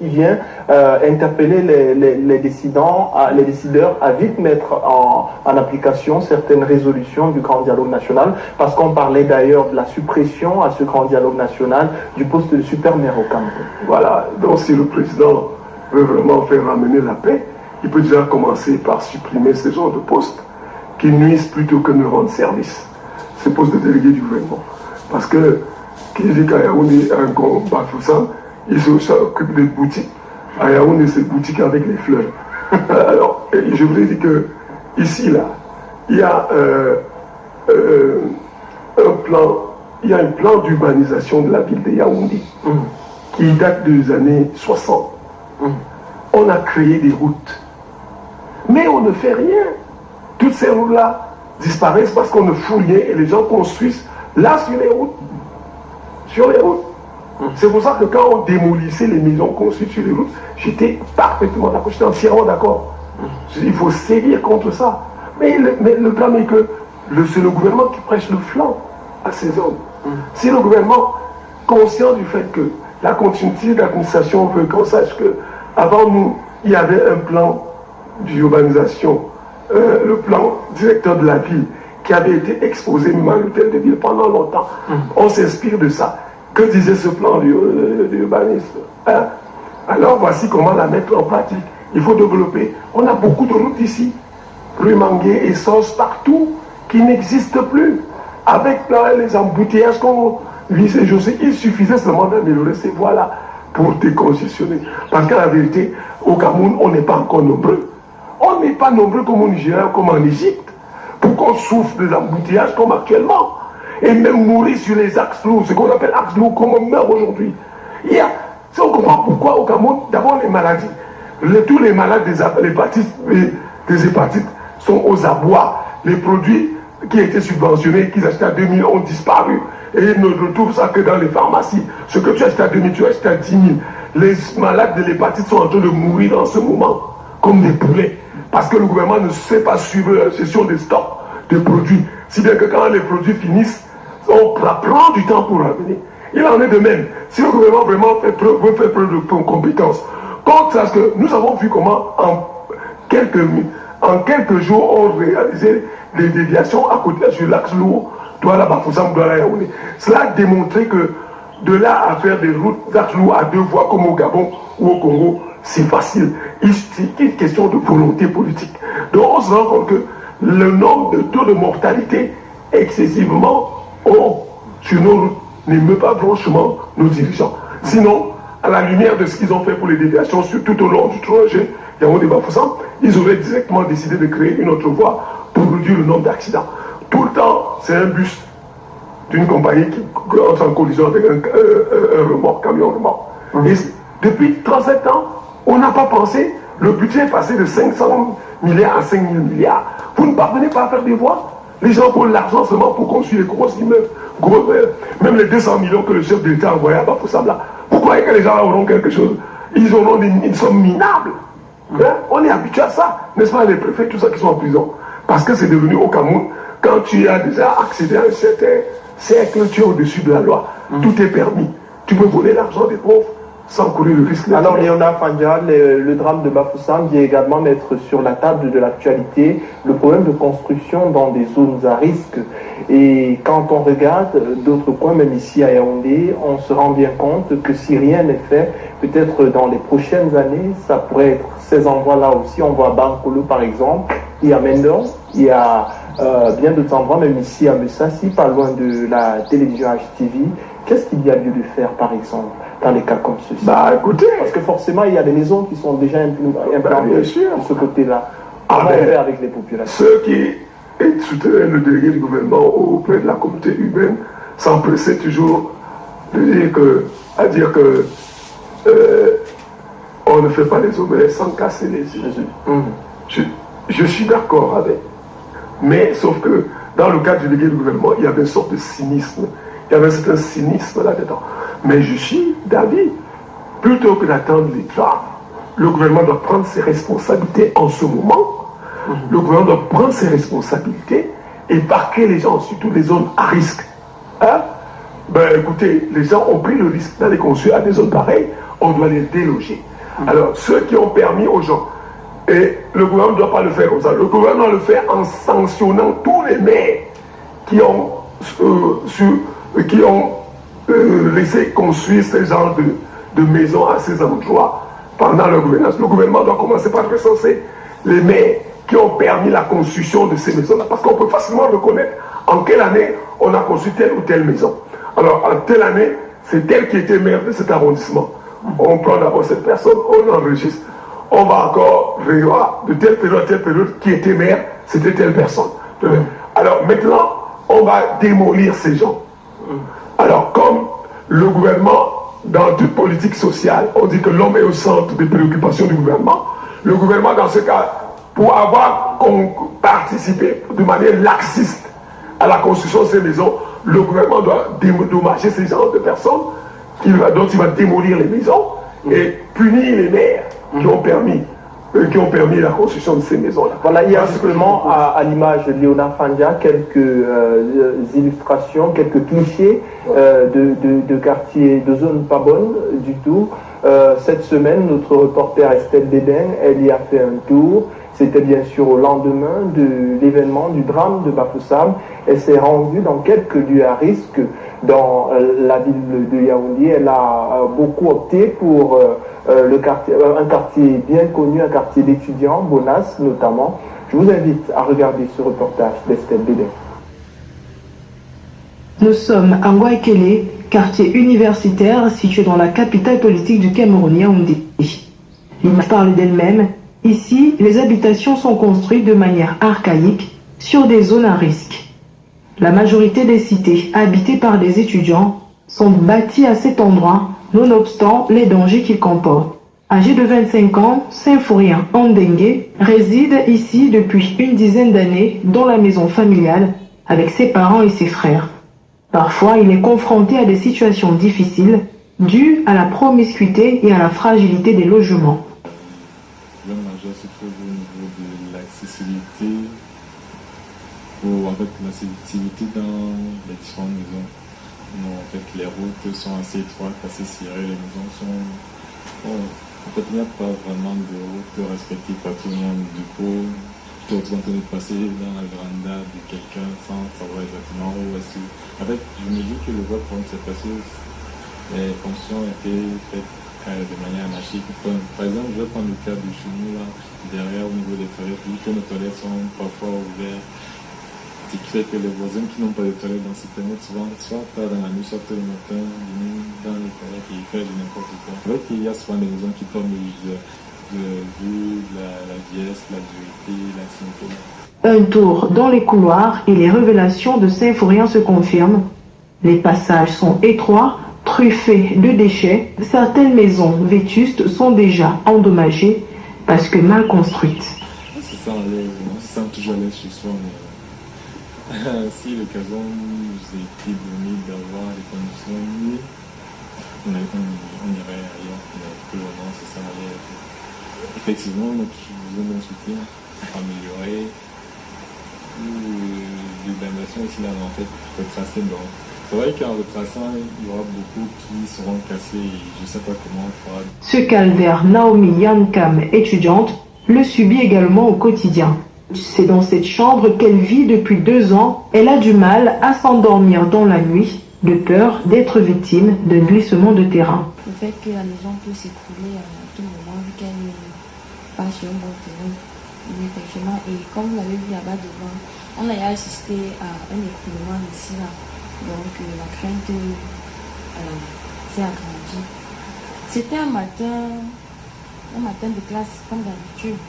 vient interpeller les décideurs à vite mettre en application certaines résolutions du Grand Dialogue National, parce qu'on parlait d'ailleurs de la suppression à ce Grand Dialogue National du poste de super maire au Cameroun. Voilà, donc si le président veut vraiment faire ramener la paix, il peut déjà commencer par supprimer ce genre de postes qui nuisent plutôt que ne rendent service. Ces postes de délégué du gouvernement. Parce que, qui dit qu'à Yaoundé, un grand Bafoussam, il s'occupe des boutiques. À Yaoundé, c'est boutique avec les fleurs. Alors, je voulais dire que, ici, là, il y a un plan d'urbanisation de la ville de Yaoundé qui date des années 60. On a créé des routes. Mais on ne fait rien. Toutes ces routes-là disparaissent parce qu'on ne fout rien et les gens construisent là sur les routes. Sur les routes. C'est pour ça que quand on démolissait les maisons construites sur les routes, j'étais parfaitement d'accord, j'étais entièrement d'accord. Il faut sévir contre ça. Mais le problème est que c'est le gouvernement qui prêche le flanc à ces hommes. Si le gouvernement, conscient du fait que la continuité d'administration veut qu'on sache que avant nous, il y avait un plan d'urbanisation, le plan directeur de la ville qui avait été exposé même à l'hôtel de ville pendant longtemps. On s'inspire de ça. Que disait ce plan d'urbanisme, hein? Alors voici comment la mettre en pratique. Il faut développer. On a beaucoup de routes ici, rue Mangué et Sos partout, qui n'existent plus. Avec les embouteillages qu'on vissait, je sais, il suffisait seulement d'améliorer ces voies-là pour décongestionner. Parce qu'en la vérité, au Cameroun, on n'est pas encore nombreux. On n'est pas nombreux comme au Nigeria, comme en Égypte, pour qu'on souffre des embouteillages comme actuellement. Et même mourir sur les axes lourds, ce qu'on appelle axes lourds, comme on meurt aujourd'hui. Si on comprend pourquoi au Cameroun, d'abord les maladies, tous les malades des hépatites sont aux abois. Les produits qui étaient subventionnés, qu'ils achetaient à 2000, ont disparu. Et ils ne retrouvent ça que dans les pharmacies. Ce que tu achètes à 2000, tu achètes à 10 000. Les malades de l'hépatite sont en train de mourir en ce moment, comme des poulets. Parce que le gouvernement ne sait pas suivre la gestion des stocks de produits. Si bien que quand les produits finissent, on prend du temps pour revenir. Il en est de même. Si le gouvernement vraiment veut faire preuve de compétence, quand ça, que nous avons vu comment en quelques jours on réalisait les déviations à côté sur l'axe lourd, Douala Bafoussam, Douala Yaoundé. Cela a démontré que de là à faire des routes d'axe lourd à 2 voies comme au Gabon ou au Congo, c'est facile. C'est une question de volonté politique. Donc on se rend compte que le nombre de taux de mortalité excessivement haut sur nos routes n'émeut pas franchement nos dirigeants. Sinon, à la lumière de ce qu'ils ont fait pour les déviations tout au long du trajet Yaoundé Bafoussam, ils auraient directement décidé de créer une autre voie pour réduire le nombre d'accidents. Tout le temps, c'est un bus d'une compagnie qui entre en collision avec un remorque, camion remorque. Et depuis 37 ans, on n'a pas pensé, le budget est passé de 500 milliards à 5 000 milliards. Vous ne parvenez pas à faire des voies. Les gens ont l'argent seulement pour construire les grosses immeubles. Même les 200 millions que le chef de l'État a envoyé à Bafoussam là. Vous croyez que les gens auront quelque chose? Ils auront une somme minable. Hein? On est habitué à ça. N'est-ce pas, les préfets, tout ça qui sont en prison? Parce que c'est devenu au Cameroun, quand tu as déjà accédé à un certain cercle, tu es au-dessus de la loi. Tout est permis. Tu peux voler l'argent des pauvres sans courir le risque. Alors Léonard Fandia, le drame de Bafoussam vient également mettre sur la table de l'actualité le problème de construction dans des zones à risque. Et quand on regarde d'autres coins, même ici à Yaoundé, on se rend bien compte que si rien n'est fait, peut-être dans les prochaines années, ça pourrait être ces endroits-là aussi. On voit Bankolo par exemple, il y a Mendon, il y a bien d'autres endroits, même ici à Messassi, pas loin de la télévision HTV. Qu'est-ce qu'il y a lieu de faire par exemple dans les cas comme ceci? Bah écoutez, parce que forcément il y a des maisons qui sont déjà implantées de ce côté-là. Comment faire avec les populations? Ceux qui soutenaient le délégué du gouvernement auprès de la communauté urbaine s'empressaient toujours de dire que on ne fait pas les omelettes sans casser les yeux. Je suis d'accord avec. Mais sauf que dans le cadre du délégué du gouvernement, il y avait une sorte de cynisme. Il y avait un certain cynisme là-dedans. Mais je suis d'avis, plutôt que d'attendre l'État, le gouvernement doit prendre ses responsabilités en ce moment. Le gouvernement doit prendre ses responsabilités et parquer les gens, surtout les zones à risque. Hein? Ben écoutez, les gens ont pris le risque d'aller construire à des zones pareilles, on doit les déloger. Alors, ceux qui ont permis aux gens, et le gouvernement ne doit pas le faire comme ça, le gouvernement doit le faire en sanctionnant tous les maires qui ont, laissé construire ce genre de maisons à ces endroits pendant leur gouvernance. Le gouvernement doit commencer par recenser les maires qui ont permis la construction de ces maisons-là, parce qu'on peut facilement reconnaître en quelle année on a construit telle ou telle maison. Alors, en telle année, c'est tel qui était maire de cet arrondissement. On prend d'abord cette personne, on enregistre. On va encore revoir de telle période qui était maire, c'était telle personne. Alors maintenant, on va démolir ces gens. Alors comme le gouvernement, dans toute politique sociale, on dit que l'homme est au centre des préoccupations du gouvernement, le gouvernement dans ce cas, pour avoir participé de manière laxiste à la construction de ces maisons, le gouvernement doit dédommager ces genres de personnes dont il va démolir les maisons et punir les maires qui ont permis la construction de ces maisons-là. Voilà, il y a simplement à l'image de Léonard Fandia quelques illustrations, quelques clichés de quartiers, de zones pas bonnes du tout. Cette semaine, notre reporter Estelle Dédin, elle y a fait un tour. C'était bien sûr au lendemain de l'événement, du drame de Bafoussam. Elle s'est rendue dans quelques lieux à risque dans la ville de Yaoundé. Elle a beaucoup opté pour un quartier bien connu, un quartier d'étudiants, Bonas notamment. Je vous invite à regarder ce reportage d'Estelle Bédin. Nous sommes à Ngouaikele, quartier universitaire situé dans la capitale politique du Cameroun, Yaoundé. L'image parle d'elle-même. Ici, les habitations sont construites de manière archaïque sur des zones à risque. La majorité des cités habitées par des étudiants sont bâties à cet endroit, nonobstant les dangers qu'ils comportent. Âgé de 25 ans, Saint-Fourien Andengue réside ici depuis une dizaine d'années dans la maison familiale avec ses parents et ses frères. Parfois, il est confronté à des situations difficiles dues à la promiscuité et à la fragilité des logements. Le majeur se trouve au niveau de l'accessibilité ou en fait l'accessibilité dans les différentes maisons. Non, en fait, les routes sont assez étroites, assez serrées, les maisons sont... en fait, il n'y a pas vraiment de route respectée par tout le monde. Du coup, tu es en train de passer dans la véranda de quelqu'un sans savoir exactement où est-ce que... En fait, je me dis que le vrai problème, c'est parce que les fonctions étaient faites de manière anarchique. Par exemple, je vais prendre le cas de chez nous, là, derrière au niveau des toilettes, vu que nos toilettes sont parfois ouvertes, ce qui fait que les voisins qui n'ont pas de toilettes dans ces toilettes, souvent, soit tard dans la nuit, soit tôt le matin, dans les toilettes, ils font n'importe quoi. C'est vrai qu'il y a souvent des maisons qui tombent de la vieillesse, la dureté, l'ancienneté. Un tour dans les couloirs et les révélations de Saint-Fourien se confirment. Les passages sont étroits, truffés de déchets. Certaines maisons vétustes sont déjà endommagées parce que mal construites. On se sent toujours à l'aise chez soi, mais si l'occasion nous était donnée d'avoir des conditions mieux, on irait ailleurs, mais pour le moment, c'est ça à l'aise. Effectivement, notre soutien pour améliorer l'urbanisation aussi là, en fait, retracer. C'est vrai qu'en retraçant, il y aura beaucoup qui seront cassés et je ne sais pas comment on fera. Ce calvaire, Naomi Yankam, étudiante, le subit également au quotidien. C'est dans cette chambre qu'elle vit depuis 2 ans. Elle a du mal à s'endormir dans la nuit, de peur d'être victime d'un glissement de terrain. Le fait que la maison peut s'écrouler à tout moment, vu qu'elle n'est pas sur un bon terrain. Effectivement, et comme vous l'avez vu là-bas devant, on a assisté à un écroulement ici là. Donc la crainte s'est agrandie. C'était un matin de classe comme d'habitude.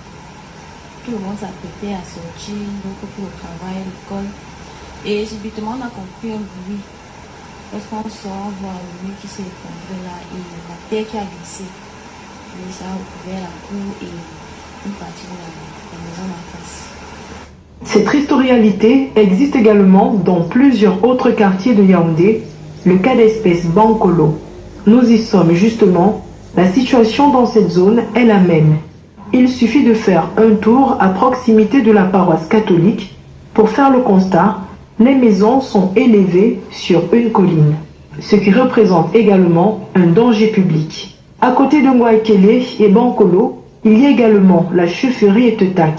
Tout le monde s'apprêtait à sortir, donc pour le travail, l'école. Et subitement on a compris un bruit. Lorsqu'on sort, on voit le mur qui s'est effondré là et la terre qui a glissé. Et ça a recouvert la cour et une partie de la maison en face. Cette triste réalité existe également dans plusieurs autres quartiers de Yaoundé, le cas d'espèce Bankolo. Nous y sommes justement, la situation dans cette zone est la même. Il suffit de faire un tour à proximité de la paroisse catholique pour faire le constat, les maisons sont élevées sur une colline, ce qui représente également un danger public. À côté de Ngouaikele et Bankolo, il y a également la chaufferie Etetak,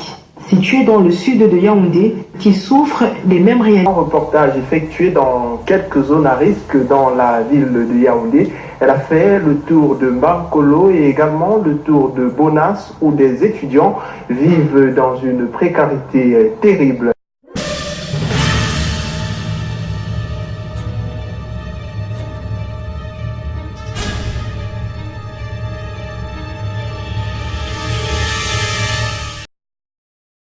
située dans le sud de Yaoundé, qui souffre des mêmes réalités. Un reportage effectué dans quelques zones à risque dans la ville de Yaoundé. Elle a fait le tour de Bankolo et également le tour de Bonas, où des étudiants vivent dans une précarité terrible.